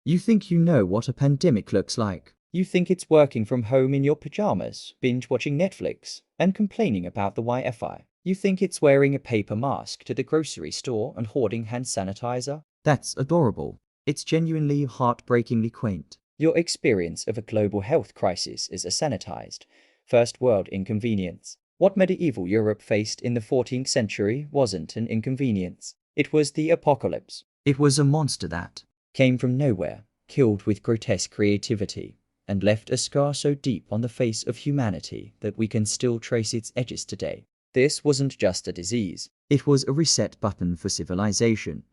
You think you know what a pandemic looks like. You think it's working from home in your pajamas, binge-watching Netflix, and complaining about the Wi-Fi. You think it's wearing a paper mask to the grocery store and hoarding hand sanitizer. That's adorable. It's genuinely heartbreakingly quaint. Your experience of a global health crisis is a sanitized, first-world inconvenience. What medieval Europe faced in the 14th century wasn't an inconvenience. It was the apocalypse. It was a monster that Came from nowhere, killed with grotesque creativity, and left a scar so deep on the face of humanity that we can still trace its edges today. This wasn't just a disease. it was a reset button for civilization,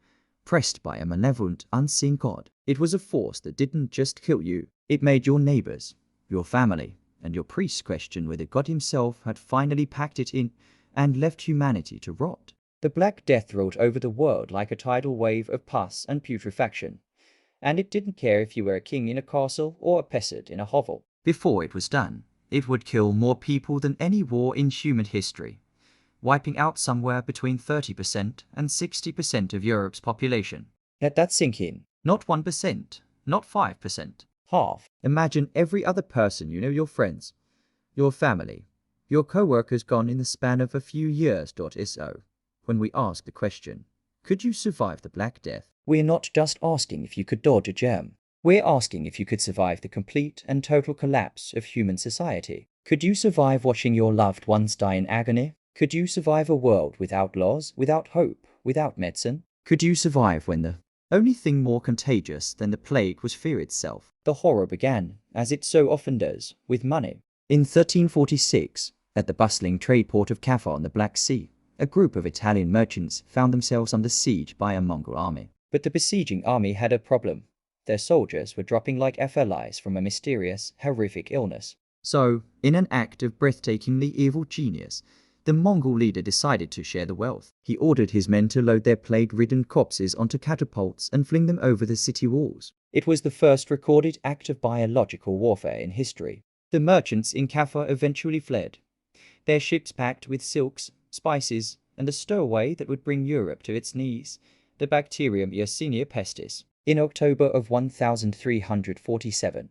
pressed by a malevolent, unseen god. It was a force that didn't just kill you, it made your neighbors, your family, and your priests question whether God himself had finally packed it in and left humanity to rot. The Black Death rolled over the world like a tidal wave of pus and putrefaction, and it didn't care if you were a king in a castle or a peasant in a hovel. Before it was done, it would kill more people than any war in human history, wiping out somewhere between 30% and 60% of Europe's population. Let that sink in. Not 1%, not 5%. Half. Imagine every other person you know, your friends, your family, your co-workers gone in the span of a few years. So, when we ask the question, could you survive the Black Death? We're not just asking if you could dodge a germ. We're asking if you could survive the complete and total collapse of human society. Could you survive watching your loved ones die in agony? Could you survive a world without laws, without hope, without medicine? Could you survive when the only thing more contagious than the plague was fear itself? The horror began, as it so often does, with money. In 1346, at the bustling trade port of Caffa on the Black Sea, a group of Italian merchants found themselves under siege by a Mongol army. But the besieging army had a problem. Their soldiers were dropping like FLIs from a mysterious, horrific illness. So, in an act of breathtakingly evil genius, the Mongol leader decided to share the wealth. He ordered his men to load their plague-ridden corpses onto catapults and fling them over the city walls. It was the first recorded act of biological warfare in history. The merchants in Caffa eventually fled, their ships packed with silks, spices, and a stowaway that would bring Europe to its knees, the bacterium Yersinia pestis. In October of 1347,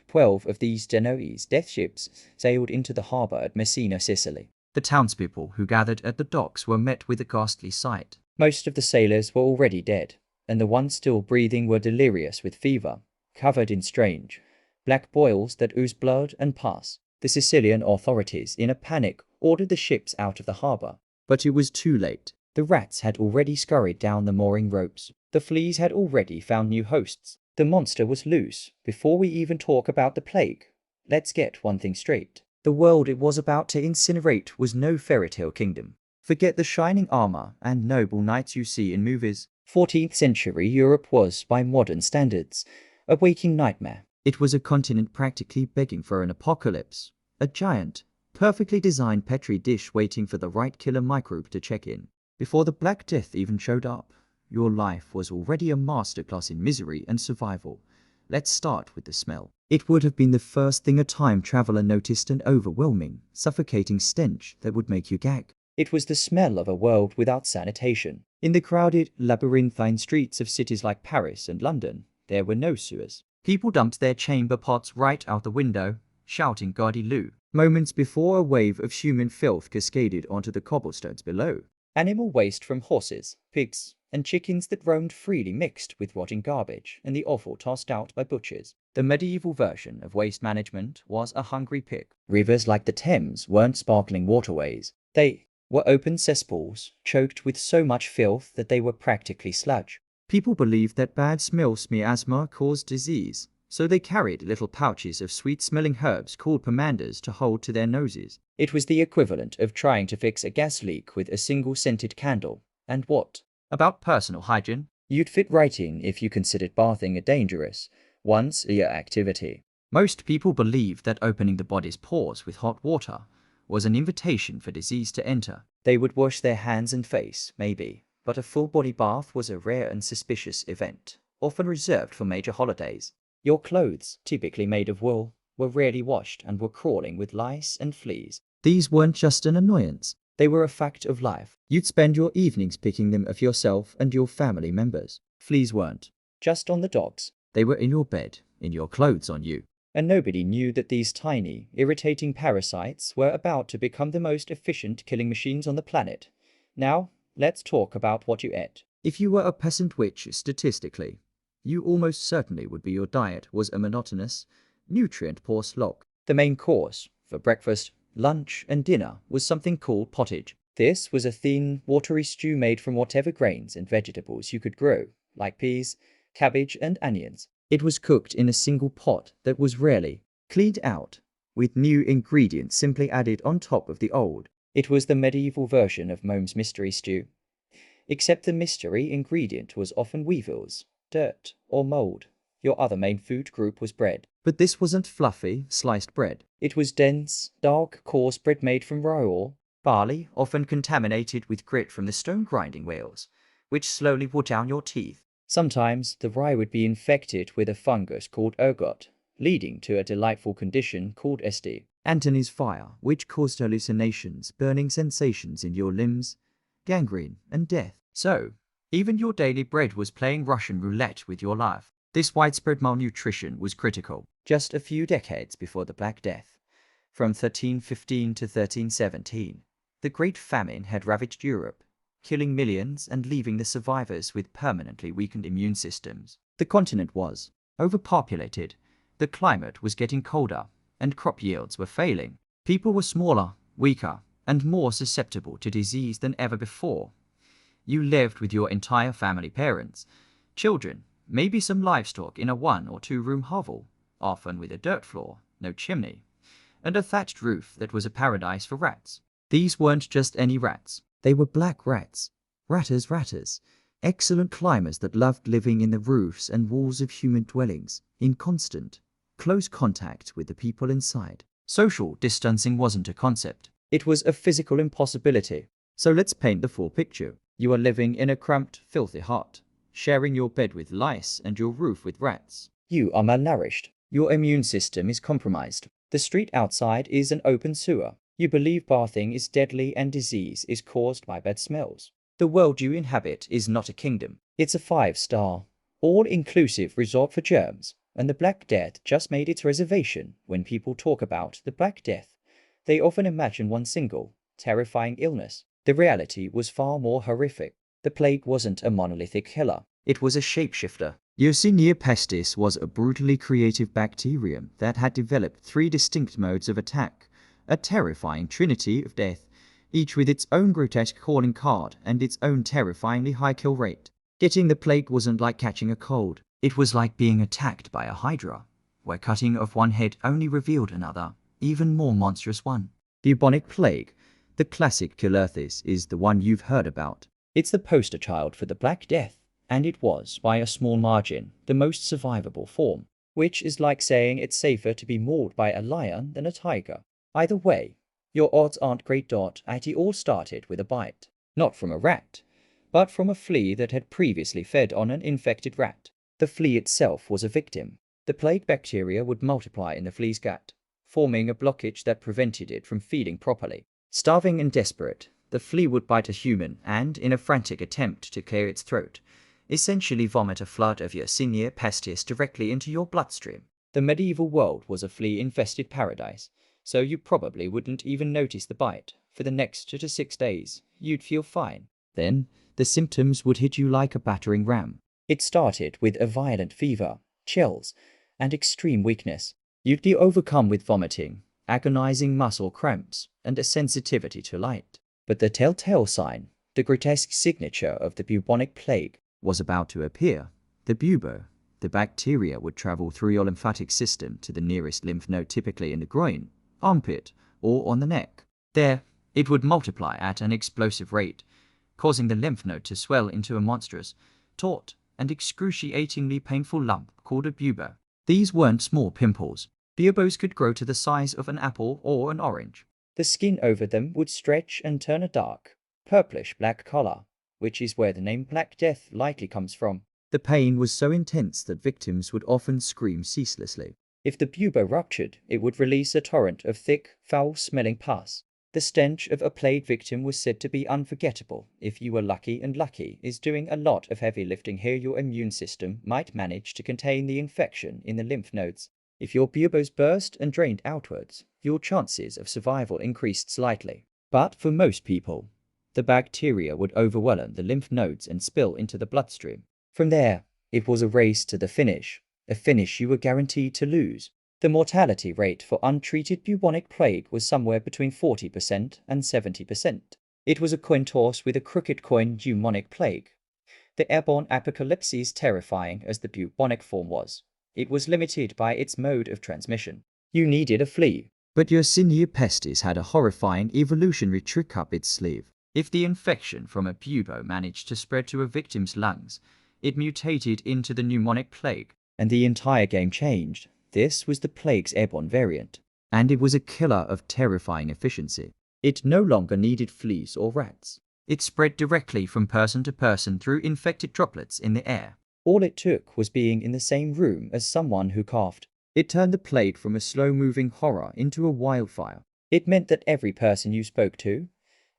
12 of these Genoese death ships sailed into the harbour at Messina, Sicily. The townspeople who gathered at the docks were met with a ghastly sight. Most of the sailors were already dead, and the ones still breathing were delirious with fever, covered in strange, black boils that oozed blood and pus. The Sicilian authorities, in a panic, ordered the ships out of the harbour. But it was too late. The rats had already scurried down the mooring ropes. The fleas had already found new hosts. The monster was loose, before we even talk about the plague. Let's get one thing straight. The world it was about to incinerate was no fairy tale kingdom. Forget the shining armor and noble knights you see in movies. 14th century Europe was, by modern standards, a waking nightmare. It was a continent practically begging for an apocalypse. A giant, perfectly designed petri dish waiting for the right killer microbe to check in. Before the Black Death even showed up, your life was already a masterclass in misery and survival. Let's start with the smell. It would have been the first thing a time traveler noticed, an overwhelming, suffocating stench that would make you gag. It was the smell of a world without sanitation. In the crowded, labyrinthine streets of cities like Paris and London, there were no sewers. People dumped their chamber pots right out the window, shouting "Gardy Lou," moments before a wave of human filth cascaded onto the cobblestones below. Animal waste from horses, pigs, and chickens that roamed freely mixed with rotting garbage and the offal tossed out by butchers. The medieval version of waste management was a hungry pig. Rivers like the Thames weren't sparkling waterways. They were open cesspools, choked with so much filth that they were practically sludge. People believed that bad smells miasma caused disease, so they carried little pouches of sweet-smelling herbs called pomanders to hold to their noses. It was the equivalent of trying to fix a gas leak with a single scented candle. And what about personal hygiene? You'd fit right in if you considered bathing a dangerous, once-a-year activity. Most people believed that opening the body's pores with hot water was an invitation for disease to enter. They would wash their hands and face, maybe, but a full-body bath was a rare and suspicious event, often reserved for major holidays. Your clothes, typically made of wool, were rarely washed and were crawling with lice and fleas. These weren't just an annoyance. They were a fact of life. You'd spend your evenings picking them of yourself and your family members. Fleas weren't just on the dogs. They were in your bed, in your clothes, on you. And nobody knew that these tiny, irritating parasites were about to become the most efficient killing machines on the planet. Now, let's talk about what you ate. If you were a peasant witch, statistically, you almost certainly would be your diet was a monotonous, nutrient-poor slog. The main course, for breakfast, lunch, and dinner, was something called pottage. This was a thin, watery stew made from whatever grains and vegetables you could grow, like peas, cabbage, and onions. It was cooked in a single pot that was rarely cleaned out, with new ingredients simply added on top of the old. It was the medieval version of Mome's mystery stew, except the mystery ingredient was often weevils, dirt, or mold. Your other main food group was bread. But this wasn't fluffy, sliced bread. It was dense, dark, coarse bread made from rye or Barley, often contaminated with grit from the stone grinding wheels, which slowly wore down your teeth. sometimes the rye would be infected with a fungus called ergot, leading to a delightful condition called SD. Antony's fire, which caused hallucinations, burning sensations in your limbs, gangrene, and death. So, even your daily bread was playing Russian roulette with your life. This widespread malnutrition was critical. Just a few decades before the Black Death, from 1315 to 1317, the Great Famine had ravaged Europe, killing millions and leaving the survivors with permanently weakened immune systems. The continent was overpopulated, the climate was getting colder, and crop yields were failing. People were smaller, weaker, and more susceptible to disease than ever before. You lived with your entire family, parents, children, maybe some livestock in a 1 or 2 room hovel, often with a dirt floor, no chimney, and a thatched roof that was a paradise for rats. These weren't just any rats. They were black rats. Ratters. Excellent climbers that loved living in the roofs and walls of human dwellings, in constant, close contact with the people inside. Social distancing wasn't a concept. it was a physical impossibility. So let's paint the full picture. You are living in a cramped, filthy hut, sharing your bed with lice and your roof with rats. You are malnourished. Your immune system is compromised. The street outside is an open sewer. You believe bathing is deadly and disease is caused by bad smells. The world you inhabit is not a kingdom. It's a 5-star, all-inclusive resort for germs, and the Black Death just made its reservation. When people talk about the Black Death, they often imagine one single, terrifying illness. The reality was far more horrific. The plague wasn't a monolithic killer. It was a shapeshifter. Yersinia pestis was a brutally creative bacterium that had developed 3 distinct modes of attack, a terrifying trinity of death, each with its own grotesque calling card and its own terrifyingly high kill rate. Getting the plague wasn't like catching a cold. It was like being attacked by a hydra, where cutting off one head only revealed another, even more monstrous one. The bubonic plague, the classic killerthis, is the one you've heard about. It's the poster child for the Black Death, and it was, by a small margin, the most survivable form, which is like saying it's safer to be mauled by a lion than a tiger. Either way, your odds aren't great. It all started with a bite, not from a rat, but from a flea that had previously fed on an infected rat. The flea itself was a victim. The plague bacteria would multiply in the flea's gut, forming a blockage that prevented it from feeding properly. Starving and desperate, the flea would bite a human and, in a frantic attempt to clear its throat, essentially vomit a flood of Yersinia pestis directly into your bloodstream. The medieval world was a flea-infested paradise, so you probably wouldn't even notice the bite. For the next 2 to 6 days, you'd feel fine. Then, the symptoms would hit you like a battering ram. It started with a violent fever, chills, and extreme weakness. You'd be overcome with vomiting, agonizing muscle cramps, and a sensitivity to light. But the telltale sign, the grotesque signature of the bubonic plague, was about to appear. The bubo, the bacteria, would travel through your lymphatic system to the nearest lymph node, typically in the groin, armpit, or on the neck. There, it would multiply at an explosive rate, causing the lymph node to swell into a monstrous, taut, and excruciatingly painful lump called a bubo. These weren't small pimples. Bubos could grow to the size of an apple or an orange. The skin over them would stretch and turn a dark, purplish-black color, which is where the name Black Death likely comes from. The pain was so intense that victims would often scream ceaselessly. If the bubo ruptured, it would release a torrent of thick, foul-smelling pus. The stench of a plague victim was said to be unforgettable if you were lucky, and lucky is doing a lot of heavy lifting here. Your immune system might manage to contain the infection in the lymph nodes. If your buboes burst and drained outwards, your chances of survival increased slightly. But for most people, the bacteria would overwhelm the lymph nodes and spill into the bloodstream. From there, it was a race to the finish, a finish you were guaranteed to lose. The mortality rate for untreated bubonic plague was somewhere between 40% and 70%. It was a coin toss with a crooked coin. Bubonic plague. The airborne apocalypse, terrifying as the bubonic form was, it was limited by its mode of transmission. You needed a flea. But Yersinia pestis had a horrifying evolutionary trick up its sleeve. If the infection from a bubo managed to spread to a victim's lungs, it mutated into the pneumonic plague. And the entire game changed. This was the plague's airborne variant. And it was a killer of terrifying efficiency. It no longer needed fleas or rats. It spread directly from person to person through infected droplets in the air. All it took was being in the same room as someone who coughed. It turned the plague from a slow-moving horror into a wildfire. It meant that every person you spoke to,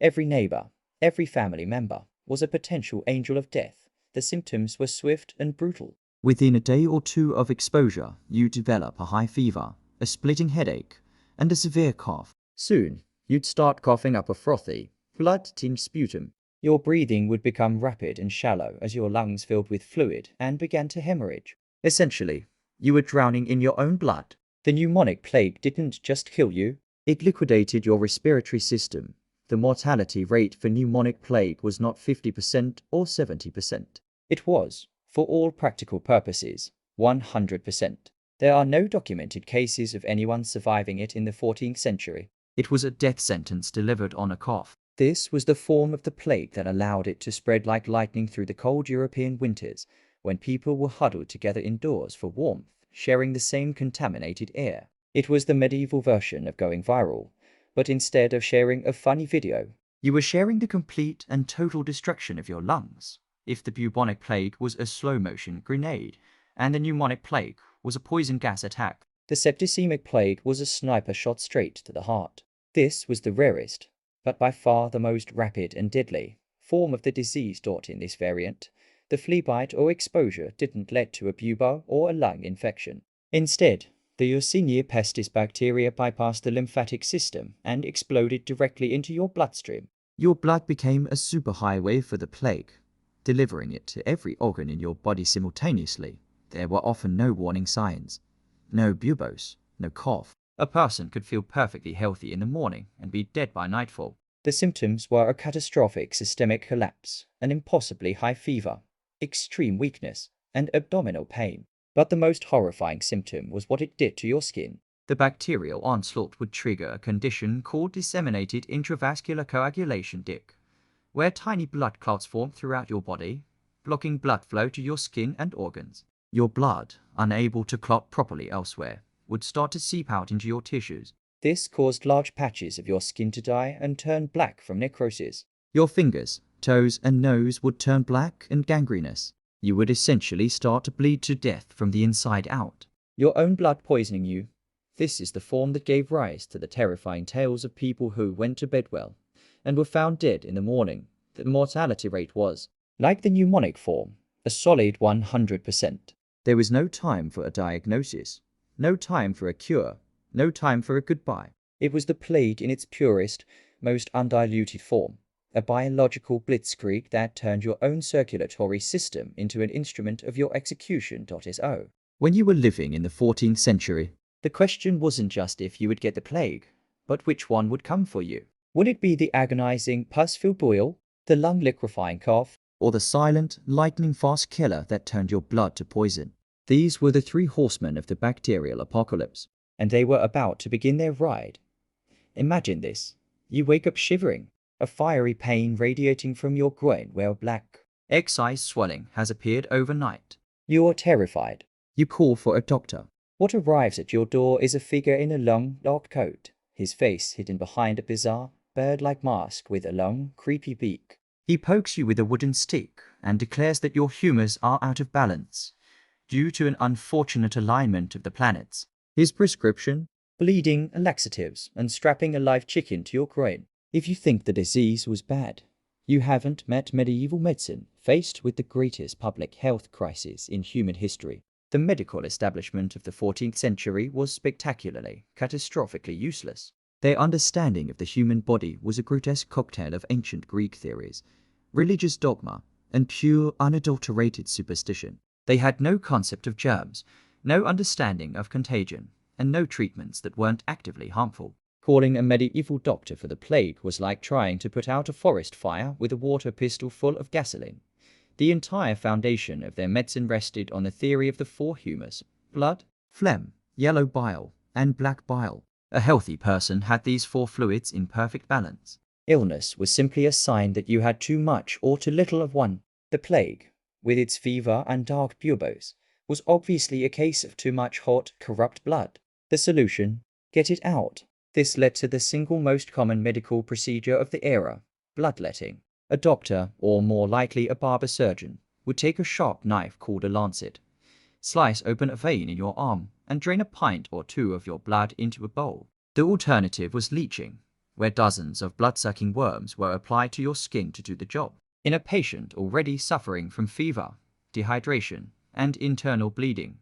every neighbor, every family member, was a potential angel of death. The symptoms were swift and brutal. Within a day or two of exposure, you develop a high fever, a splitting headache, and a severe cough. Soon, you'd start coughing up a frothy, blood-tinged sputum. Your breathing would become rapid and shallow as your lungs filled with fluid and began to hemorrhage. Essentially, you were drowning in your own blood. The pneumonic plague didn't just kill you, it liquidated your respiratory system. The mortality rate for pneumonic plague was not 50% or 70%. It was, for all practical purposes, 100%. There are no documented cases of anyone surviving it in the 14th century. It was a death sentence delivered on a cough. This was the form of the plague that allowed it to spread like lightning through the cold European winters, when people were huddled together indoors for warmth, sharing the same contaminated air. It was the medieval version of going viral, but instead of sharing a funny video, you were sharing the complete and total destruction of your lungs. If the bubonic plague was a slow-motion grenade, and the pneumonic plague was a poison gas attack, the septicemic plague was a sniper shot straight to the heart. This was the rarest, but by far the most rapid and deadly, form of the disease. In this variant, the flea bite or exposure didn't lead to a bubo or a lung infection. Instead, the Yersinia pestis bacteria bypassed the lymphatic system and exploded directly into your bloodstream. Your blood became a superhighway for the plague, delivering it to every organ in your body simultaneously. There were often no warning signs, no buboes, no cough. A person could feel perfectly healthy in the morning and be dead by nightfall. The symptoms were a catastrophic systemic collapse, an impossibly high fever, extreme weakness, and abdominal pain. But the most horrifying symptom was what it did to your skin. The bacterial onslaught would trigger a condition called disseminated intravascular coagulation (DIC), where tiny blood clots form throughout your body, blocking blood flow to your skin and organs. Your blood, unable to clot properly elsewhere, would start to seep out into your tissues. This caused large patches of your skin to die and turn black from necrosis. Your fingers, toes, and nose would turn black and gangrenous. You would essentially start to bleed to death from the inside out. Your own blood poisoning you. This is the form that gave rise to the terrifying tales of people who went to bed well and were found dead in the morning. The mortality rate was, like the pneumonic form, a solid 100%. There was no time for a diagnosis, no time for a cure, no time for a goodbye. It was the plague in its purest, most undiluted form, a biological blitzkrieg that turned your own circulatory system into an instrument of your execution. So, when you were living in the 14th century, the question wasn't just if you would get the plague, but which one would come for you. Would it be the agonizing pus-filled boil, the lung-liquefying cough, or the silent, lightning-fast killer that turned your blood to poison? These were the three horsemen of the bacterial apocalypse. And they were about to begin their ride. Imagine this. You wake up shivering, a fiery pain radiating from your groin where black X-size swelling has appeared overnight. You are terrified. You call for a doctor. What arrives at your door is a figure in a long, dark coat, his face hidden behind a bizarre, bird-like mask with a long, creepy beak. He pokes you with a wooden stick and declares that your humors are out of balance due to an unfortunate alignment of the planets. His prescription? Bleeding and laxatives and strapping a live chicken to your groin. If you think the disease was bad, you haven't met medieval medicine faced with the greatest public health crisis in human history. The medical establishment of the 14th century was spectacularly, catastrophically useless. Their understanding of the human body was a grotesque cocktail of ancient Greek theories, religious dogma, and pure, unadulterated superstition. They had no concept of germs, no understanding of contagion, and no treatments that weren't actively harmful. Calling a medieval doctor for the plague was like trying to put out a forest fire with a water pistol full of gasoline. The entire foundation of their medicine rested on the theory of the four humours: blood, phlegm, yellow bile, and black bile. A healthy person had these four fluids in perfect balance. Illness was simply a sign that you had too much or too little of one. The plague, with its fever and dark buboes, was obviously a case of too much hot, corrupt blood. The solution? Get it out. This led to the single most common medical procedure of the era: bloodletting. A doctor, or more likely a barber surgeon, would take a sharp knife called a lancet, slice open a vein in your arm, and drain a pint or two of your blood into a bowl. The alternative was leeching, where dozens of blood-sucking worms were applied to your skin to do the job. In a patient already suffering from fever, dehydration, and internal bleeding,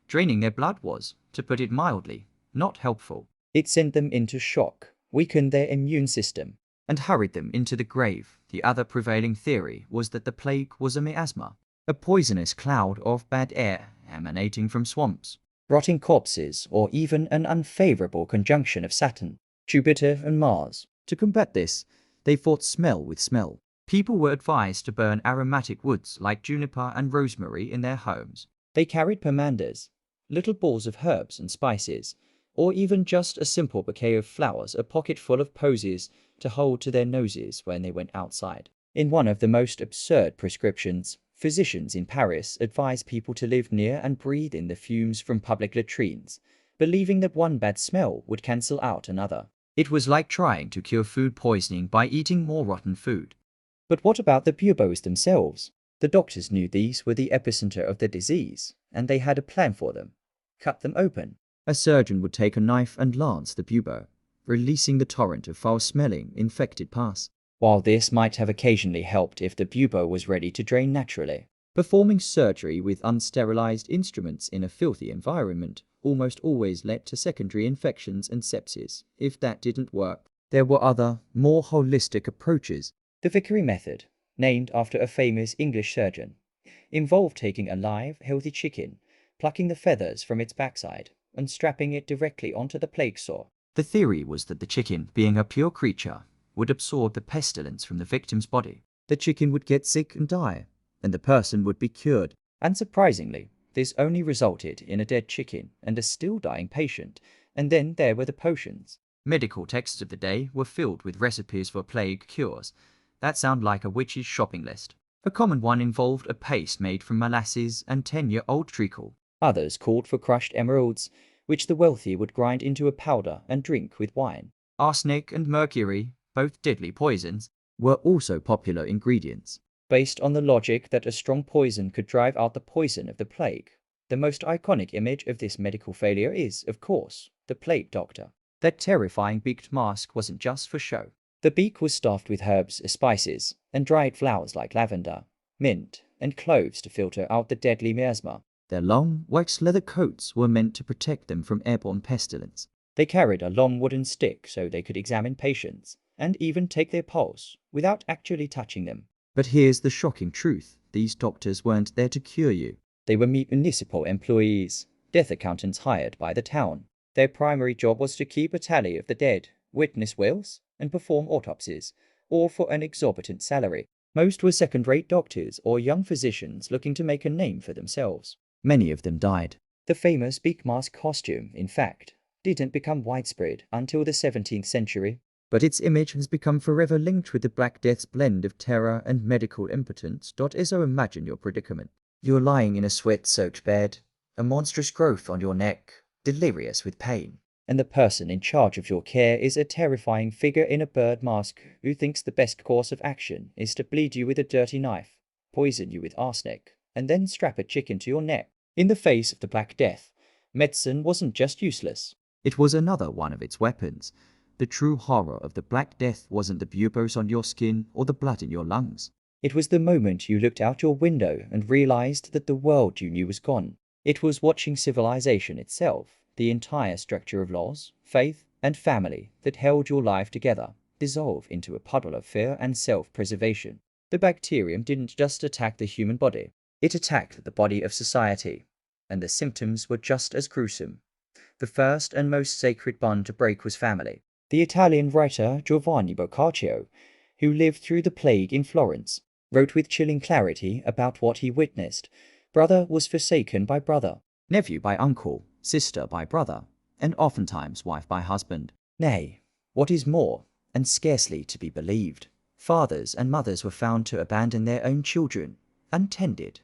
draining their blood was, to put it mildly, not helpful. It sent them into shock, weakened their immune system, and hurried them into the grave. The other prevailing theory was that the plague was a miasma, a poisonous cloud of bad air emanating from swamps, rotting corpses, or even an unfavorable conjunction of Saturn, Jupiter, and Mars. To combat this, they fought smell with smell. People were advised to burn aromatic woods like juniper and rosemary in their homes. They carried pomanders, little balls of herbs and spices, or even just a simple bouquet of flowers, a pocket full of posies, to hold to their noses when they went outside. In one of the most absurd prescriptions, physicians in Paris advised people to live near and breathe in the fumes from public latrines, believing that one bad smell would cancel out another. It was like trying to cure food poisoning by eating more rotten food. But what about the buboes themselves? The doctors knew these were the epicenter of the disease, and they had a plan for them. Cut them open. A surgeon would take a knife and lance the bubo, releasing the torrent of foul-smelling, infected pus. While this might have occasionally helped if the bubo was ready to drain naturally, performing surgery with unsterilized instruments in a filthy environment almost always led to secondary infections and sepsis. If that didn't work, there were other, more holistic approaches. The Vickery method, named after a famous English surgeon, involved taking a live, healthy chicken, plucking the feathers from its backside, and strapping it directly onto the plague sore. The theory was that the chicken, being a pure creature, would absorb the pestilence from the victim's body. The chicken would get sick and die, and the person would be cured. Unsurprisingly, this only resulted in a dead chicken and a still dying patient, and then there were the potions. Medical texts of the day were filled with recipes for plague cures that sound like a witch's shopping list. A common one involved a paste made from molasses and 10-year-old treacle. Others called for crushed emeralds, which the wealthy would grind into a powder and drink with wine. Arsenic and mercury, both deadly poisons, were also popular ingredients. Based on the logic that a strong poison could drive out the poison of the plague, the most iconic image of this medical failure is, of course, the plague doctor. That terrifying beaked mask wasn't just for show. The beak was stuffed with herbs, spices, and dried flowers like lavender, mint, and cloves to filter out the deadly miasma. Their long, waxed leather coats were meant to protect them from airborne pestilence. They carried a long wooden stick so they could examine patients, and even take their pulse, without actually touching them. But here's the shocking truth: these doctors weren't there to cure you. They were municipal employees, death accountants hired by the town. Their primary job was to keep a tally of the dead, witness wills, and perform autopsies, all for an exorbitant salary. Most were second-rate doctors or young physicians looking to make a name for themselves. Many of them died. The famous beak mask costume, in fact, didn't become widespread until the 17th century. But its image has become forever linked with the Black Death's blend of terror and medical impotence. So imagine your predicament. You're lying in a sweat-soaked bed, a monstrous growth on your neck, delirious with pain. And the person in charge of your care is a terrifying figure in a bird mask who thinks the best course of action is to bleed you with a dirty knife, poison you with arsenic, and then strap a chicken to your neck. In the face of the Black Death, medicine wasn't just useless. It was another one of its weapons. The true horror of the Black Death wasn't the buboes on your skin or the blood in your lungs. It was the moment you looked out your window and realized that the world you knew was gone. It was watching civilization itself, the entire structure of laws, faith, and family that held your life together, dissolve into a puddle of fear and self-preservation. The bacterium didn't just attack the human body, it attacked the body of society, and the symptoms were just as gruesome. The first and most sacred bond to break was family. The Italian writer Giovanni Boccaccio, who lived through the plague in Florence, wrote with chilling clarity about what he witnessed. Brother was forsaken by brother, Nephew by uncle, sister by brother, and oftentimes wife by husband. nay, what is more, and scarcely to be believed, fathers and mothers were found to abandon their own children, untended,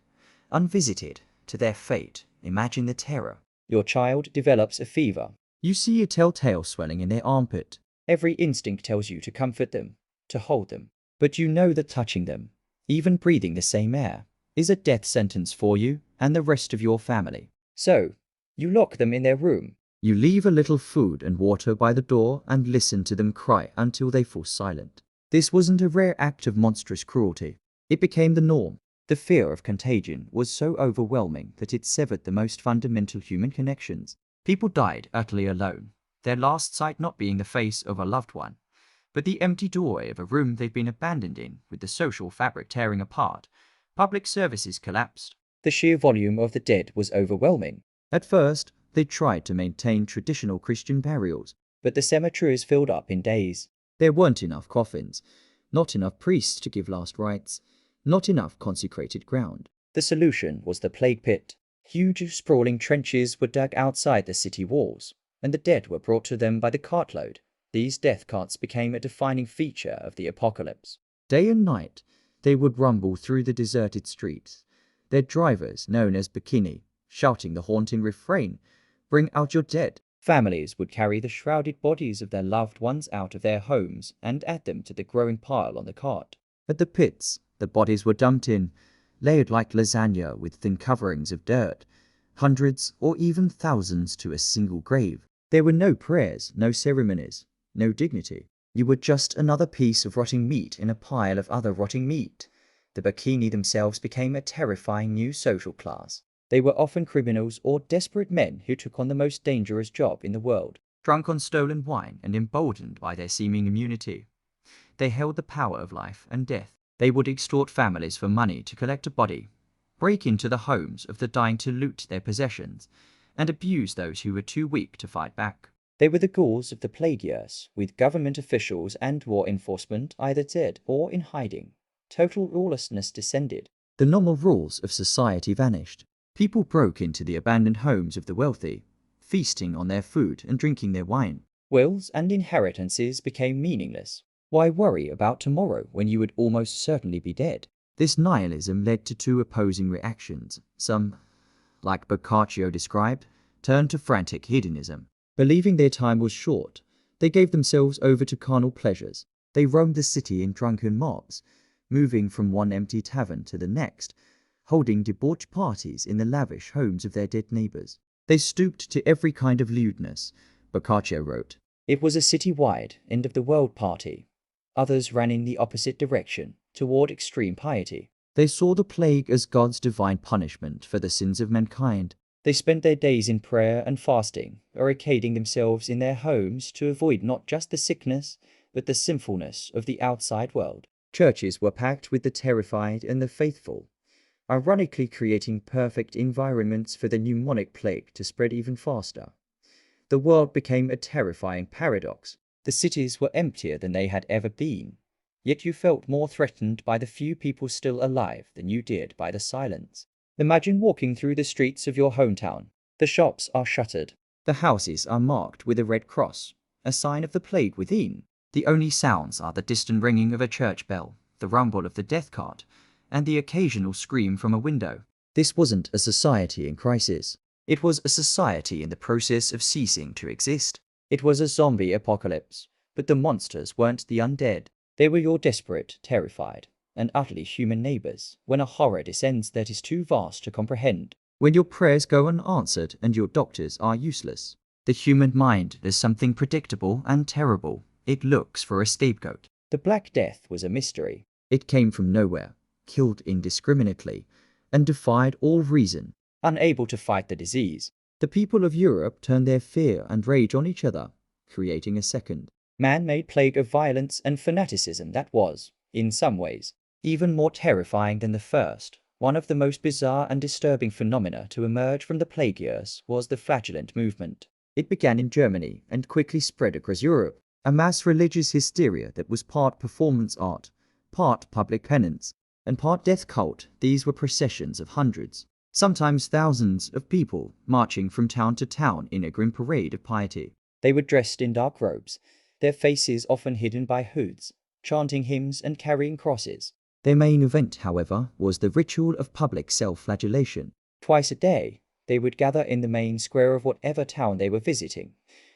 unvisited, to their fate. Imagine the terror. Your child develops a fever. You see a telltale swelling in their armpit. Every instinct tells you to comfort them, to hold them. But you know that touching them, even breathing the same air, is a death sentence for you and the rest of your family. So, you lock them in their room. You leave a little food and water by the door and listen to them cry until they fall silent. This wasn't a rare act of monstrous cruelty. It became the norm. The fear of contagion was so overwhelming that it severed the most fundamental human connections. People died utterly alone, their last sight not being the face of a loved one, but the empty doorway of a room they'd been abandoned in, with the social fabric tearing apart. Public services collapsed. The sheer volume of the dead was overwhelming. At first, they tried to maintain traditional Christian burials, But the cemeteries filled up in days. there weren't enough coffins, not enough priests to give last rites, not enough consecrated ground. The solution was the plague pit. Huge, sprawling trenches were dug outside the city walls, and the dead were brought to them by the cartload. These death carts became a defining feature of the apocalypse. Day and night, they would rumble through the deserted streets, their drivers, known as bikini, shouting the haunting refrain, "Bring out your dead." Families would carry the shrouded bodies of their loved ones out of their homes and add them to the growing pile on the cart. At the pits, the bodies were dumped in, layered like lasagna with thin coverings of dirt, hundreds or even thousands to a single grave. There were no prayers, no ceremonies, no dignity. You were just another piece of rotting meat in a pile of other rotting meat. The bikini themselves became a terrifying new social class. They were often criminals or desperate men who took on the most dangerous job in the world. Drunk on stolen wine and emboldened by their seeming immunity, they held the power of life and death. They would extort families for money to collect a body, break into the homes of the dying to loot their possessions, and abuse those who were too weak to fight back. They were the ghouls of the plague years, with government officials and law enforcement either dead or in hiding. Total lawlessness descended. The normal rules of society vanished. People broke into the abandoned homes of the wealthy, feasting on their food and drinking their wine. Wills and inheritances became meaningless. Why worry about tomorrow when you would almost certainly be dead? This nihilism led to two opposing reactions. Some, like Boccaccio described, turned to frantic hedonism. Believing their time was short, they gave themselves over to carnal pleasures. They roamed the city in drunken mobs, moving from one empty tavern to the next, holding debauched parties in the lavish homes of their dead neighbors. They stooped to every kind of lewdness, Boccaccio wrote. It was a city-wide, end-of-the-world party. Others ran in the opposite direction, toward extreme piety. They saw the plague as God's divine punishment for the sins of mankind. They spent their days in prayer and fasting, barricading themselves in their homes to avoid not just the sickness, but the sinfulness of the outside world. Churches were packed with the terrified and the faithful, ironically creating perfect environments for the pneumonic plague to spread even faster. The world became a terrifying paradox. The cities were emptier than they had ever been, yet you felt more threatened by the few people still alive than you did by the silence. Imagine walking through the streets of your hometown. The shops are shuttered. The houses are marked with a red cross, a sign of the plague within. The only sounds are the distant ringing of a church bell, the rumble of the death cart, and the occasional scream from a window. This wasn't a society in crisis. It was a society in the process of ceasing to exist. It was a zombie apocalypse, but the monsters weren't the undead. They were your desperate, terrified, and utterly human neighbors when a horror descends that is too vast to comprehend. When your prayers go unanswered and your doctors are useless. The human mind is something predictable and terrible. It looks for a scapegoat. The Black Death was a mystery. It came from nowhere, killed indiscriminately, and defied all reason. Unable to fight the disease, The people of Europe turned their fear and rage on each other, creating a second, man-made plague of violence and fanaticism that was, in some ways, even more terrifying than the first. One of the most bizarre and disturbing phenomena to emerge from the plague years was the flagellant movement. It began in Germany and quickly spread across Europe. A mass religious hysteria that was part performance art, part public penance, and part death cult. These were processions of hundreds, sometimes thousands of people marching from town to town in a grim parade of piety. They were dressed in dark robes, their faces often hidden by hoods, chanting hymns and carrying crosses. Their main event, however, was the ritual of public self-flagellation. Twice a day, they would gather in the main square of whatever town they were visiting,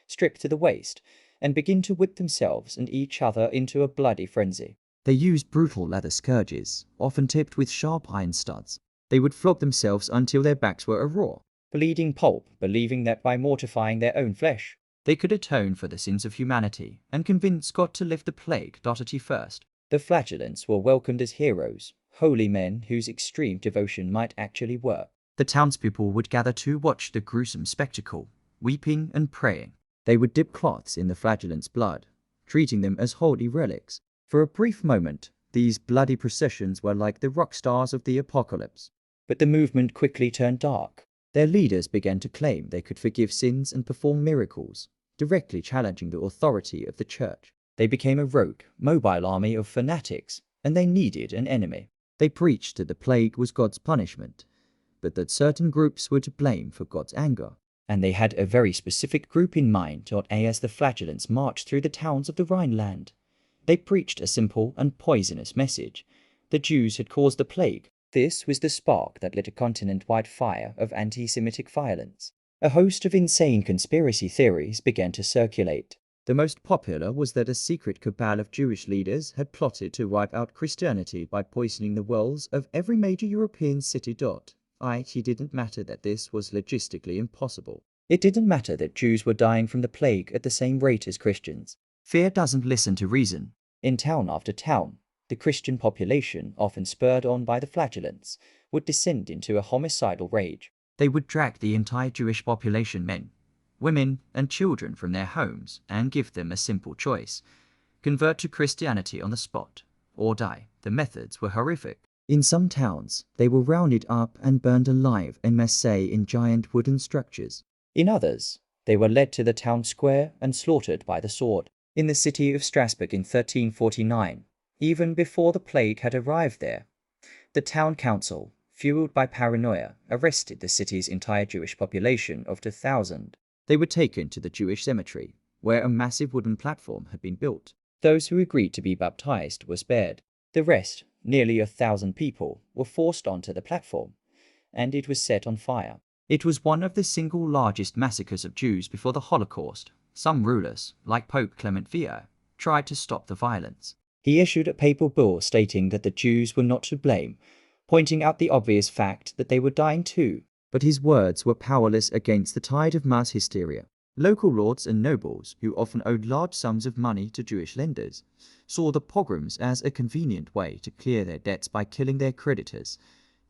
stripped to the waist, and begin to whip themselves and each other into a bloody frenzy. They used brutal leather scourges, often tipped with sharp iron studs. They would flog themselves until their backs were a raw, Bleeding pulp, believing that by mortifying their own flesh, they could atone for the sins of humanity and convince God to lift the plague at first. the flagellants were welcomed as heroes, holy men whose extreme devotion might actually work. The townspeople would gather to watch the gruesome spectacle, weeping and praying. They would dip cloths in the flagellants' blood, treating them as holy relics. For a brief moment, these bloody processions were like the rock stars of the apocalypse. But the movement quickly turned dark. Their leaders began to claim they could forgive sins and perform miracles, directly challenging the authority of the church. They became a rogue, mobile army of fanatics, and they needed an enemy. They preached that the plague was God's punishment, but that certain groups were to blame for God's anger. And they had a very specific group in mind. As the flagellants marched through the towns of the Rhineland, they preached a simple and poisonous message. The Jews had caused the plague. This was the spark that lit a continent-wide fire of anti-Semitic violence. A host of insane conspiracy theories began to circulate. The most popular was that a secret cabal of Jewish leaders had plotted to wipe out Christianity by poisoning the wells of every major European city. It didn't matter that this was logistically impossible. It didn't matter that Jews were dying from the plague at the same rate as Christians. Fear doesn't listen to reason. In town after town, the Christian population, often spurred on by the flagellants, would descend into a homicidal rage. They would drag the entire Jewish population, men, women, and children, from their homes and give them a simple choice: convert to Christianity on the spot, or die. The methods were horrific. In some towns, they were rounded up and burned alive en masse in giant wooden structures. In others, they were led to the town square and slaughtered by the sword. In the city of Strasbourg in 1349, even before the plague had arrived there, the town council, fueled by paranoia, arrested the city's entire Jewish population of 2,000. They were taken to the Jewish cemetery, where a massive wooden platform had been built. Those who agreed to be baptized were spared. The rest, nearly 1,000 people, were forced onto the platform, and it was set on fire. It was one of the single largest massacres of Jews before the Holocaust. Some rulers, like Pope Clement V, tried to stop the violence. He issued a papal bull stating that the Jews were not to blame, pointing out the obvious fact that they were dying too. But his words were powerless against the tide of mass hysteria. Local lords and nobles, who often owed large sums of money to Jewish lenders, saw the pogroms as a convenient way to clear their debts by killing their creditors.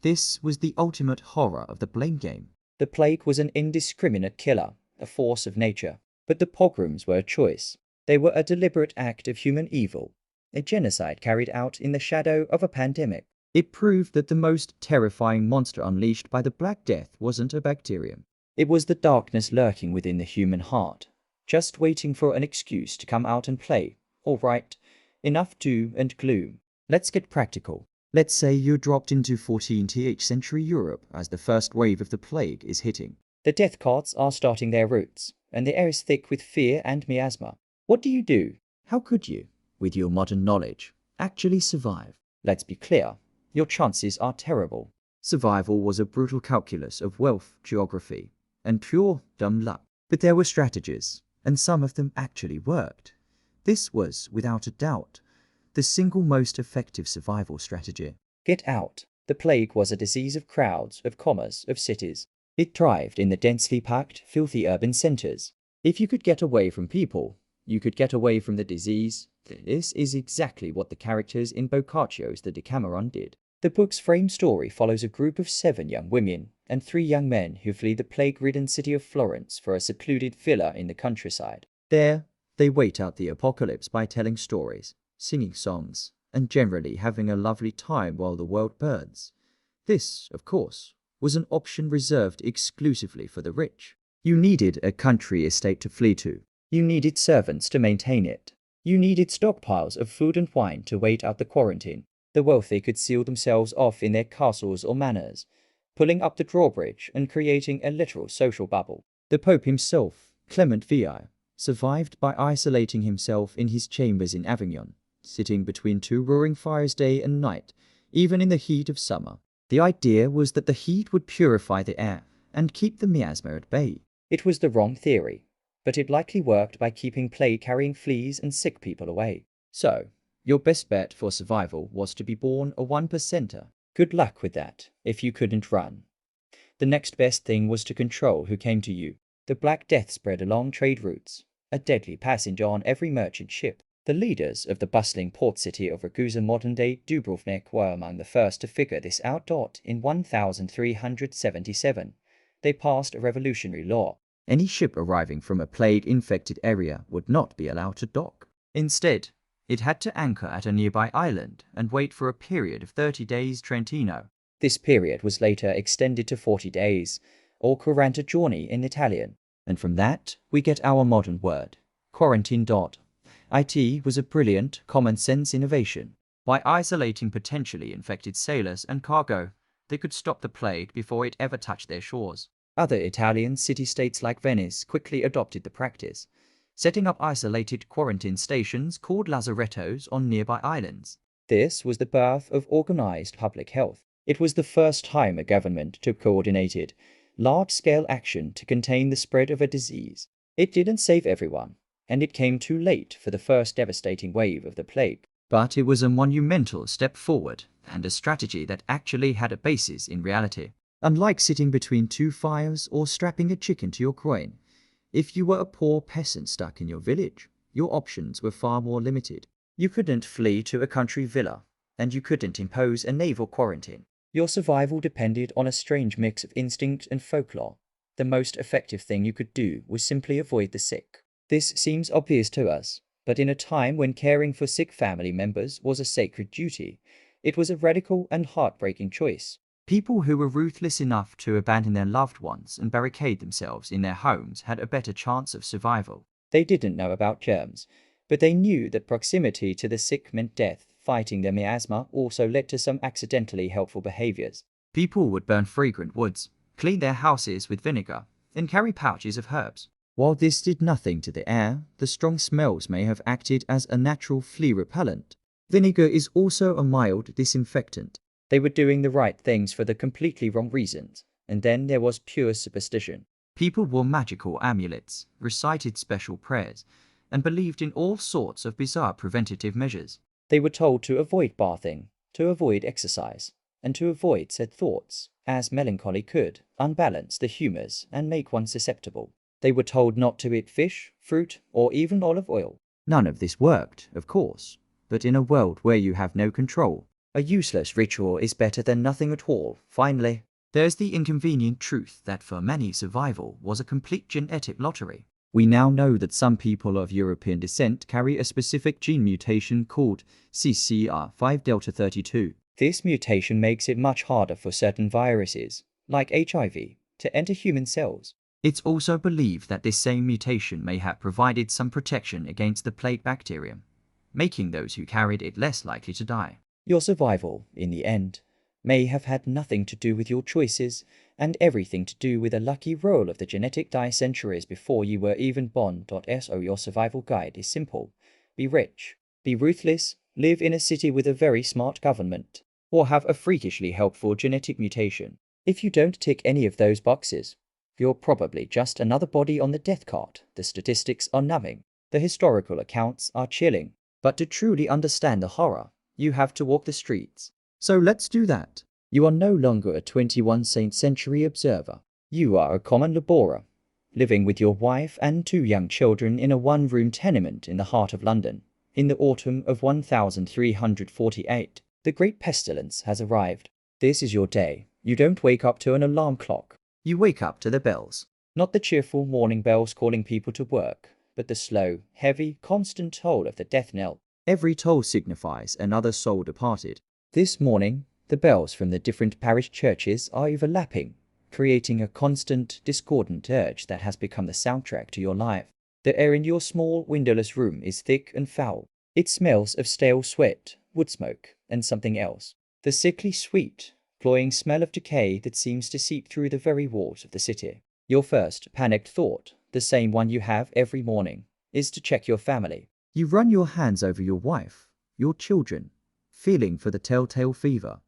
This was the ultimate horror of the blame game. The plague was an indiscriminate killer, a force of nature. But the pogroms were a choice. They were a deliberate act of human evil, a genocide carried out in the shadow of a pandemic. It proved that the most terrifying monster unleashed by the Black Death wasn't a bacterium. It was the darkness lurking within the human heart, just waiting for an excuse to come out and play. All right, enough doom and gloom. Let's get practical. Let's say you're dropped into 14th century Europe as the first wave of the plague is hitting. The death carts are starting their routes, and the air is thick with fear and miasma. What do you do? How could you, with your modern knowledge, actually survive? Let's be clear, your chances are terrible. Survival was a brutal calculus of wealth, geography, and pure dumb luck. But there were strategies, and some of them actually worked. This was, without a doubt, the single most effective survival strategy. Get out. The plague was a disease of crowds, of commerce, of cities. It thrived in the densely packed, filthy urban centers. If you could get away from people, you could get away from the disease. This is exactly what the characters in Boccaccio's The Decameron did. The book's frame story follows a group of 7 young women and 3 young men who flee the plague-ridden city of Florence for a secluded villa in the countryside. There, they wait out the apocalypse by telling stories, singing songs, and generally having a lovely time while the world burns. This, of course, was an option reserved exclusively for the rich. You needed a country estate to flee to. You needed servants to maintain it. You needed stockpiles of food and wine to wait out the quarantine. The wealthy could seal themselves off in their castles or manors, pulling up the drawbridge and creating a literal social bubble. The Pope himself, Clement VI, survived by isolating himself in his chambers in Avignon, sitting between 2 roaring fires day and night, even in the heat of summer. The idea was that the heat would purify the air and keep the miasma at bay. It was the wrong theory, but it likely worked by keeping plague-carrying fleas and sick people away. So, your best bet for survival was to be born a 1%er. Good luck with that, if you couldn't run. The next best thing was to control who came to you. The Black Death spread along trade routes, a deadly passenger on every merchant ship. The leaders of the bustling port city of Ragusa, modern-day Dubrovnik, were among the first to figure this out. In 1377, they passed a revolutionary law. Any ship arriving from a plague-infected area would not be allowed to dock. Instead, it had to anchor at a nearby island and wait for a period of 30 days Trentino. This period was later extended to 40 days, or 40 giorni in Italian. And from that, we get our modern word, quarantine. It was a brilliant, common-sense innovation. By isolating potentially infected sailors and cargo, they could stop the plague before it ever touched their shores. Other Italian city-states like Venice quickly adopted the practice, setting up isolated quarantine stations called lazarettos on nearby islands. This was the birth of organized public health. It was the first time a government took coordinated, large-scale action to contain the spread of a disease. It didn't save everyone, and it came too late for the first devastating wave of the plague. But it was a monumental step forward, and a strategy that actually had a basis in reality. Unlike sitting between 2 fires or strapping a chicken to your groin, if you were a poor peasant stuck in your village, your options were far more limited. You couldn't flee to a country villa, and you couldn't impose a naval quarantine. Your survival depended on a strange mix of instinct and folklore. The most effective thing you could do was simply avoid the sick. This seems obvious to us, but in a time when caring for sick family members was a sacred duty, it was a radical and heartbreaking choice. People who were ruthless enough to abandon their loved ones and barricade themselves in their homes had a better chance of survival. They didn't know about germs, but they knew that proximity to the sick meant death. Fighting the miasma also led to some accidentally helpful behaviors. People would burn fragrant woods, clean their houses with vinegar, and carry pouches of herbs. While this did nothing to the air, the strong smells may have acted as a natural flea repellent. Vinegar is also a mild disinfectant. They were doing the right things for the completely wrong reasons, and then there was pure superstition. People wore magical amulets, recited special prayers, and believed in all sorts of bizarre preventative measures. They were told to avoid bathing, to avoid exercise, and to avoid sad thoughts, as melancholy could unbalance the humors and make one susceptible. They were told not to eat fish, fruit, or even olive oil. None of this worked, of course, but in a world where you have no control, a useless ritual is better than nothing at all. Finally, there's the inconvenient truth that for many survival was a complete genetic lottery. We now know that some people of European descent carry a specific gene mutation called CCR5 delta 32. This mutation makes it much harder for certain viruses, like HIV, to enter human cells. It's also believed that this same mutation may have provided some protection against the plague bacterium, making those who carried it less likely to die. Your survival, in the end, may have had nothing to do with your choices and everything to do with a lucky roll of the genetic die centuries before you were even born. So your survival guide is simple. Be rich, be ruthless, live in a city with a very smart government, or have a freakishly helpful genetic mutation. If you don't tick any of those boxes, you're probably just another body on the death cart. The statistics are numbing. The historical accounts are chilling. But to truly understand the horror, you have to walk the streets. So let's do that. You are no longer a 21st century observer. You are a common laborer, living with your wife and 2 young children in a one-room tenement in the heart of London. In the autumn of 1348, the great pestilence has arrived. This is your day. You don't wake up to an alarm clock. You wake up to the bells. Not the cheerful morning bells calling people to work, but the slow, heavy, constant toll of the death knell. Every toll signifies another soul departed. This morning, the bells from the different parish churches are overlapping, creating a constant, discordant dirge that has become the soundtrack to your life. The air in your small, windowless room is thick and foul. It smells of stale sweat, wood smoke, and something else. The sickly sweet, cloying smell of decay that seems to seep through the very walls of the city. Your first panicked thought, the same one you have every morning, is to check your family. You run your hands over your wife, your children, feeling for the telltale fever,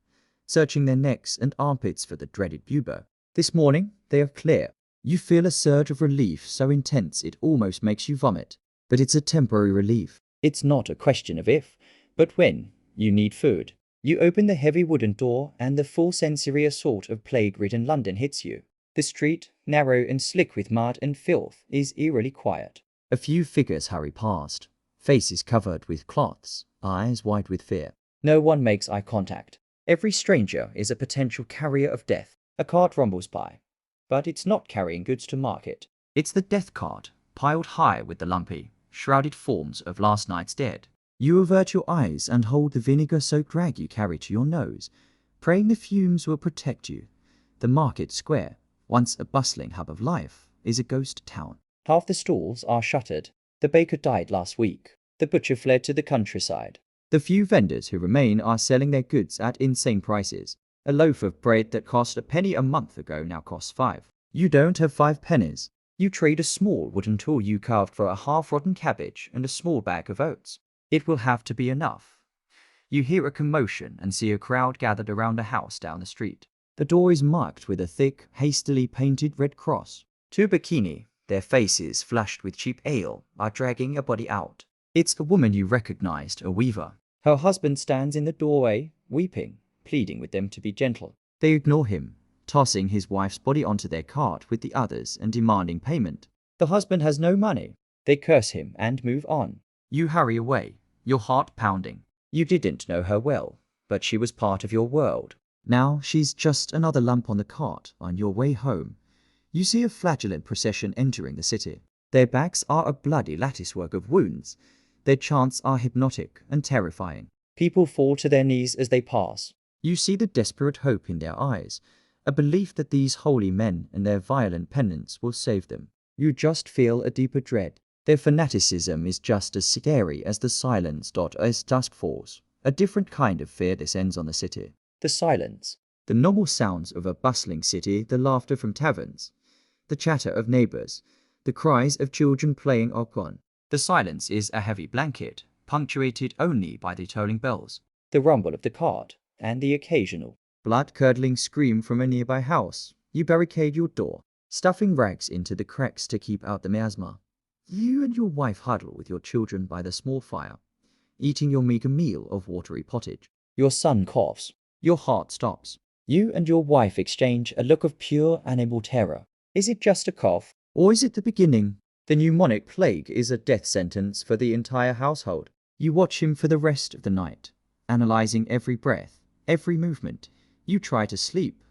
searching their necks and armpits for the dreaded bubo. This morning, they are clear. You feel a surge of relief so intense it almost makes you vomit. But it's a temporary relief. It's not a question of if, but when, you need food. You open the heavy wooden door and the full sensory assault of plague-ridden London hits you. The street, narrow and slick with mud and filth, is eerily quiet. A few figures hurry past, faces covered with cloths, eyes wide with fear. No one makes eye contact. Every stranger is a potential carrier of death. A cart rumbles by, but it's not carrying goods to market. It's the death cart, piled high with the lumpy, shrouded forms of last night's dead. You avert your eyes and hold the vinegar-soaked rag you carry to your nose, praying the fumes will protect you. The market square, once a bustling hub of life, is a ghost town. Half the stalls are shuttered. The baker died last week. The butcher fled to the countryside. The few vendors who remain are selling their goods at insane prices. A loaf of bread that cost a penny a month ago now costs 5. You don't have 5 pennies. You trade a small wooden tool you carved for a half-rotten cabbage and a small bag of oats. It will have to be enough. You hear a commotion and see a crowd gathered around a house down the street. The door is marked with a thick, hastily painted red cross. 2 bikini, their faces flushed with cheap ale, are dragging a body out. It's a woman you recognized, a weaver. Her husband stands in the doorway, weeping, pleading with them to be gentle. They ignore him, tossing his wife's body onto their cart with the others and demanding payment. The husband has no money. They curse him and move on. You hurry away, your heart pounding. You didn't know her well, but she was part of your world. Now she's just another lump on the cart. On your way home, you see a flagellant procession entering the city. Their backs are a bloody latticework of wounds. Their chants are hypnotic and terrifying. People fall to their knees as they pass. You see the desperate hope in their eyes, a belief that these holy men and their violent penance will save them. You just feel a deeper dread. Their fanaticism is just as scary as the silence. As dusk falls, a different kind of fear descends on the city. The silence. The normal sounds of a bustling city, the laughter from taverns, the chatter of neighbors, the cries of children playing are gone. The silence is a heavy blanket, punctuated only by the tolling bells, the rumble of the cart, and the occasional blood-curdling scream from a nearby house. You barricade your door, stuffing rags into the cracks to keep out the miasma. You and your wife huddle with your children by the small fire, eating your meager meal of watery pottage. Your son coughs. Your heart stops. You and your wife exchange a look of pure animal terror. Is it just a cough? Or is it the beginning? The pneumonic plague is a death sentence for the entire household. You watch him for the rest of the night, analyzing every breath, every movement. You try to sleep,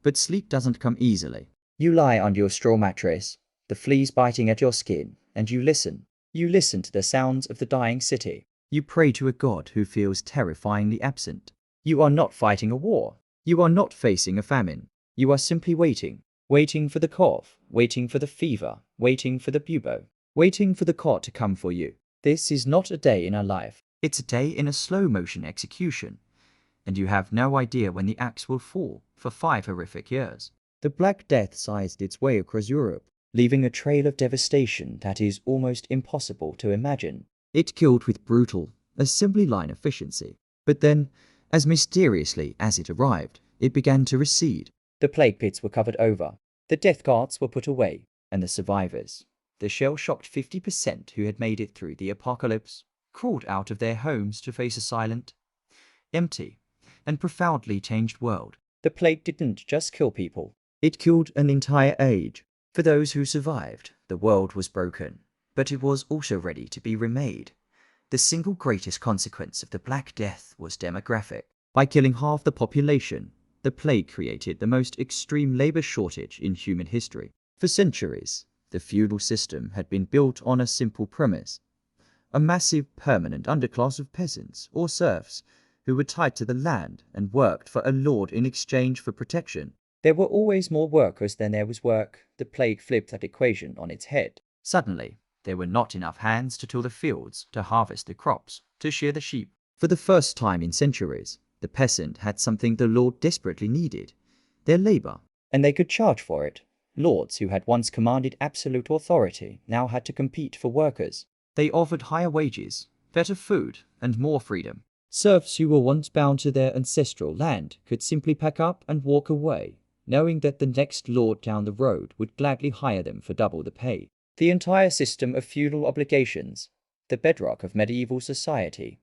but sleep doesn't come easily. You lie on your straw mattress, the fleas biting at your skin, and you listen. You listen to the sounds of the dying city. You pray to a God who feels terrifyingly absent. You are not fighting a war. You are not facing a famine. You are simply waiting. Waiting for the cough, waiting for the fever, waiting for the bubo, waiting for the cart to come for you. This is not a day in a life. It's a day in a slow-motion execution, and you have no idea when the axe will fall for 5 horrific years. The Black Death sized its way across Europe, leaving a trail of devastation that is almost impossible to imagine. It killed with brutal, assembly line efficiency, but then, as mysteriously as it arrived, it began to recede. The plague pits were covered over, the death carts were put away, and the survivors, the shell-shocked 50% who had made it through the apocalypse, crawled out of their homes to face a silent, empty, and profoundly changed world. The plague didn't just kill people. It killed an entire age. For those who survived, the world was broken, but it was also ready to be remade. The single greatest consequence of the Black Death was demographic. By killing half the population, the plague created the most extreme labor shortage in human history. For centuries, the feudal system had been built on a simple premise: a massive permanent underclass of peasants or serfs who were tied to the land and worked for a lord in exchange for protection. There were always more workers than there was work. The plague flipped that equation on its head. Suddenly, there were not enough hands to till the fields, to harvest the crops, to shear the sheep. For the first time in centuries, the peasant had something the lord desperately needed: their labor. And they could charge for it. Lords who had once commanded absolute authority now had to compete for workers. They offered higher wages, better food, and more freedom. Serfs who were once bound to their ancestral land could simply pack up and walk away, knowing that the next lord down the road would gladly hire them for double the pay. The entire system of feudal obligations, the bedrock of medieval society,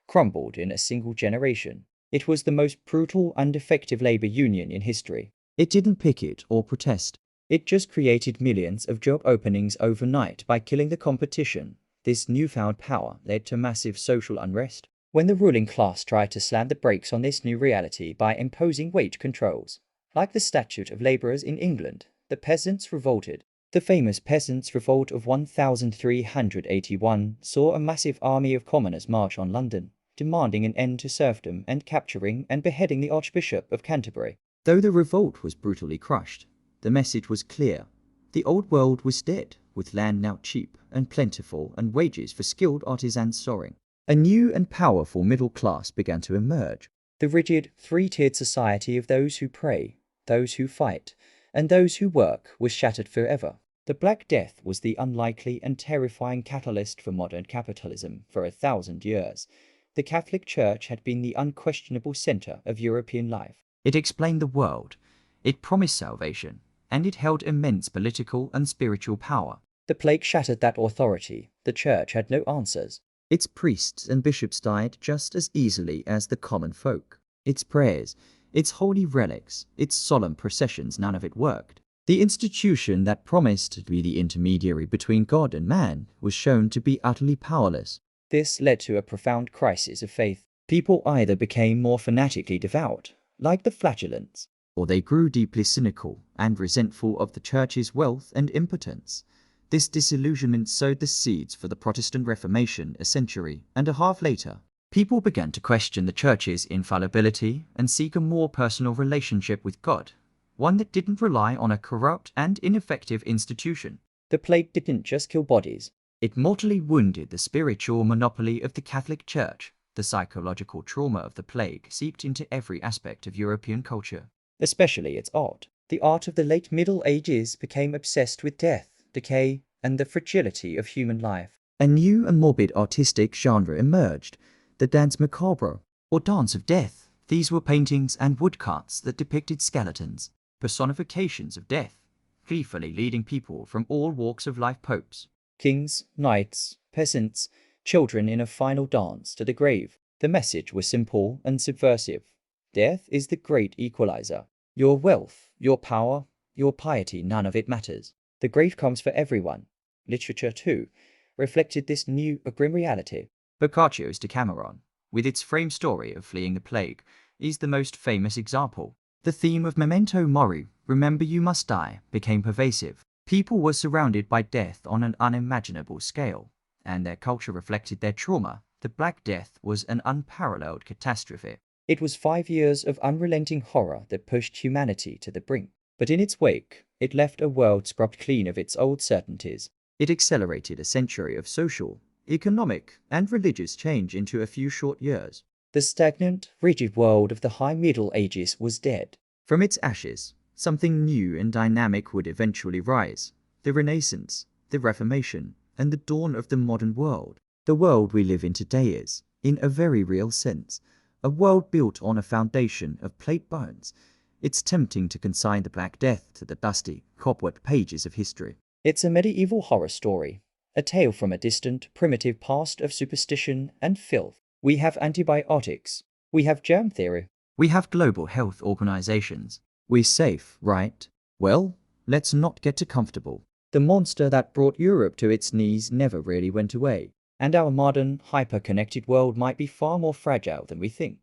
crumbled in a single generation. It was the most brutal and effective labor union in history. It didn't picket or protest. It just created millions of job openings overnight by killing the competition. This newfound power led to massive social unrest. When the ruling class tried to slam the brakes on this new reality by imposing wage controls, like the Statute of Labourers in England, the peasants revolted. The famous Peasants' Revolt of 1381 saw a massive army of commoners march on London, demanding an end to serfdom and capturing and beheading the Archbishop of Canterbury. Though the revolt was brutally crushed, the message was clear: the old world was dead, with land now cheap and plentiful and wages for skilled artisans soaring. A new and powerful middle class began to emerge. The rigid, three-tiered society of those who pray, those who fight, and those who work was shattered forever. The Black Death was the unlikely and terrifying catalyst for modern capitalism. For 1,000 years, the Catholic Church had been the unquestionable center of European life. It explained the world, it promised salvation, and it held immense political and spiritual power. The plague shattered that authority. The Church had no answers. Its priests and bishops died just as easily as the common folk. Its prayers, its holy relics, its solemn processions, none of it worked. The institution that promised to be the intermediary between God and man was shown to be utterly powerless. This led to a profound crisis of faith. People either became more fanatically devout, like the flagellants, or they grew deeply cynical and resentful of the Church's wealth and impotence. This disillusionment sowed the seeds for the Protestant Reformation a century and a half later. People began to question the Church's infallibility and seek a more personal relationship with God, one that didn't rely on a corrupt and ineffective institution. The plague didn't just kill bodies. It mortally wounded the spiritual monopoly of the Catholic Church. The psychological trauma of the plague seeped into every aspect of European culture, especially its art. The art of the late Middle Ages became obsessed with death, decay, and the fragility of human life. A new and morbid artistic genre emerged: the dance macabre, or dance of death. These were paintings and woodcuts that depicted skeletons, personifications of death, gleefully leading people from all walks of life, popes, kings, knights, peasants, children, in a final dance to the grave. The message was simple and subversive. Death is the great equalizer. Your wealth, your power, your piety, none of it matters. The grave comes for everyone. Literature, too, reflected this new, grim reality. Boccaccio's Decameron, with its frame story of fleeing the plague, is the most famous example. The theme of Memento Mori, remember you must die, became pervasive. People were surrounded by death on an unimaginable scale, and their culture reflected their trauma. The Black Death was an unparalleled catastrophe. It was 5 years of unrelenting horror that pushed humanity to the brink. But in its wake, it left a world scrubbed clean of its old certainties. It accelerated a century of social, economic, and religious change into a few short years. The stagnant, rigid world of the High Middle Ages was dead. From its ashes, something new and dynamic would eventually rise: the Renaissance, the Reformation, and the dawn of the modern world. The world we live in today is, in a very real sense, a world built on a foundation of plate bones. It's tempting to consign the Black Death to the dusty, cobweb pages of history. It's a medieval horror story, a tale from a distant, primitive past of superstition and filth. We have antibiotics. We have germ theory. We have global health organizations. We're safe, right? Well, let's not get too comfortable. The monster that brought Europe to its knees never really went away, and our modern, hyper-connected world might be far more fragile than we think.